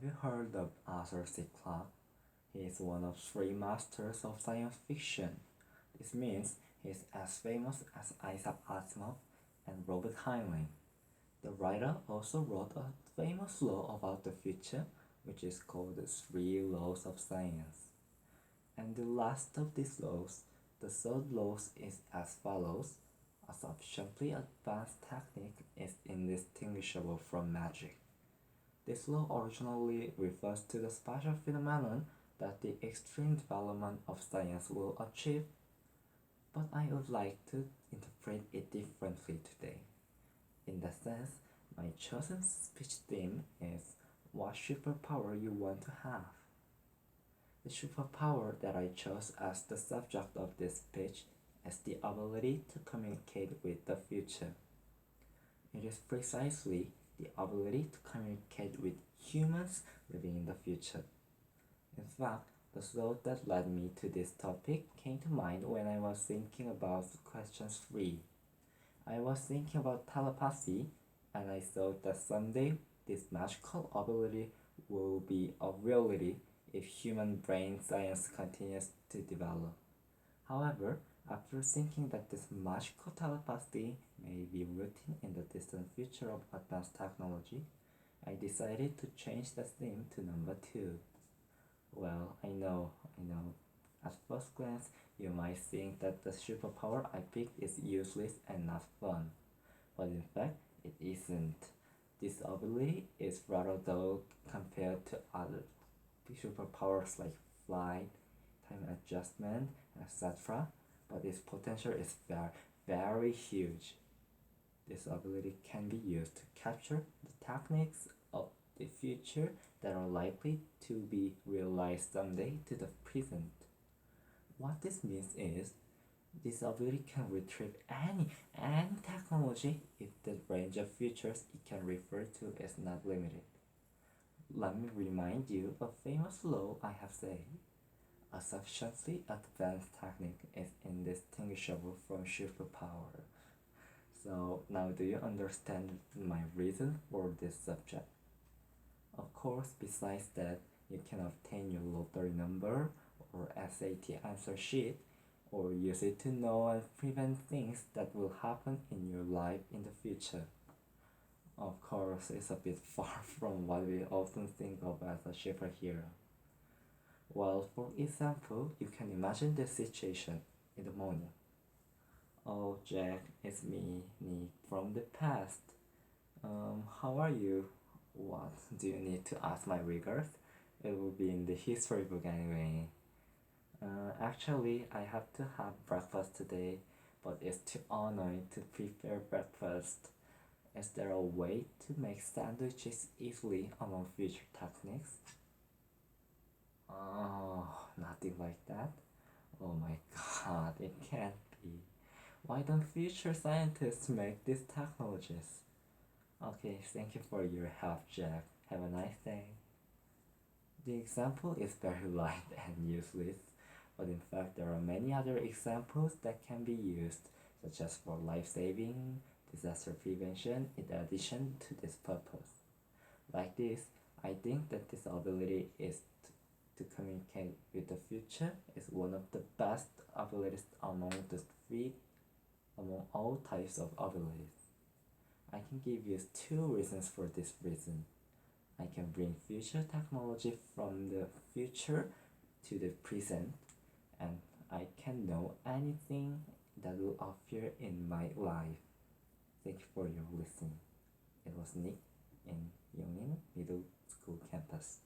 Have you heard of Arthur C. Clarke? He is one of three masters of science fiction. This means he is as famous as Isaac Asimov and Robert Heinlein. The writer also wrote a famous law about the future, which is called the Three Laws of Science. And the last of these laws, the third law, is as follows. A sufficiently advanced technique is indistinguishable from magic. This law originally refers to the special phenomenon that the extreme development of science will achieve, but I would like to interpret it differently today. In that sense, my chosen speech theme is what superpower you want to have. The superpower that I chose as the subject of this speech is the ability to communicate with the future. It is precisely the ability to communicate with humans living in the future. In fact, the thought that led me to this topic came to mind when I was thinking about question 3. I was thinking about telepathy, and I thought that someday this magical ability will be a reality if human brain science continues to develop. However, after thinking that this magical telepathy may be routine in the distant future of advanced technology, I decided to change the theme to number 2. Well, I know. At first glance, you might think that the superpower I picked is useless and not fun. But in fact, it isn't. This ability is rather dull compared to other superpowers like flight, time adjustment, etc. But its potential is very huge. This ability can be used to capture the techniques of the future that are likely to be realized someday to the present. What this means is, this ability can retrieve any technology if the range of futures it can refer to is not limited. Let me remind you a famous law I have said. A sufficiently advanced technique is indistinguishable from superpower. So now do you understand my reason for this subject? Of course, besides that, you can obtain your lottery number or SAT answer sheet, or use it to know and prevent things that will happen in your life in the future. Of course, it's a bit far from what we often think of as a superhero. Well, for example, you can imagine this situation in the morning. Oh, Jack, it's me, Nick, from the past. How are you? What do you need to ask my regards? It will be in the history book anyway. Actually, I have to have breakfast today, but it's too annoying to prepare breakfast. Is there a way to make sandwiches easily among future techniques? Oh, nothing like that? Oh my god, it can't be. Why don't future scientists make these technologies? Okay, thank you for your help, Jack. Have a nice day. The example is very light and useless, but in fact there are many other examples that can be used, such as for life-saving, disaster prevention, in addition to this purpose. Like this, I think that this ability is to communicate with the future is one of the best abilities among all types of abilities. I can give you 2 reasons for this reason. I can bring future technology from the future to the present, and I can know anything that will appear in my life. Thank you for your listening. It was Nick in Yongin Middle School campus.